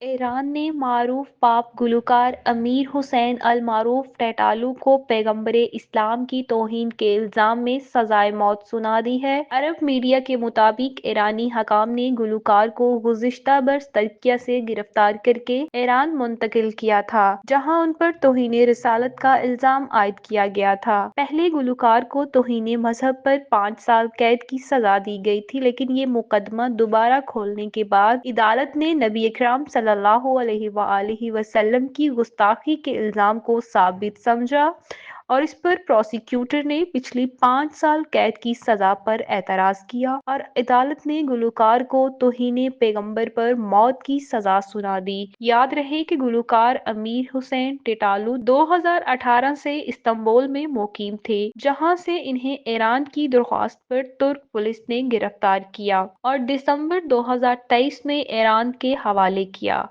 ایران نے معروف پاپ گلوکار امیر حسین المعروف ٹیٹالو کو پیغمبر اسلام کی توہین کے الزام میں سزائے موت سنا دی ہے۔ عرب میڈیا کے مطابق ایرانی حکام نے گلوکار کو گزشتہ برس ترکیہ سے گرفتار کرکے ایران منتقل کیا تھا، جہاں ان پر توہین رسالت کا الزام عائد کیا گیا تھا۔ پہلے گلوکار کو توہین مذہب پر 5 سال قید کی سزا دی گئی تھی، لیکن یہ مقدمہ دوبارہ کھولنے کے بعد عدالت نے نبی اکرم صلی اللہ علیہ وآلہ وسلم کی گستاخی کے الزام کو ثابت سمجھا اور اس پر پروسیکیوٹر نے پچھلی 5 سال قید کی سزا پر اعتراض کیا اور عدالت نے گلوکار کو توہین پیغمبر پر موت کی سزا سنا دی۔ یاد رہے کہ گلوکار امیر حسین ٹیٹالو 2018 سے استنبول میں مقیم تھے، جہاں سے انہیں ایران کی درخواست پر ترک پولیس نے گرفتار کیا اور دسمبر 2023 میں ایران کے حوالے کیا۔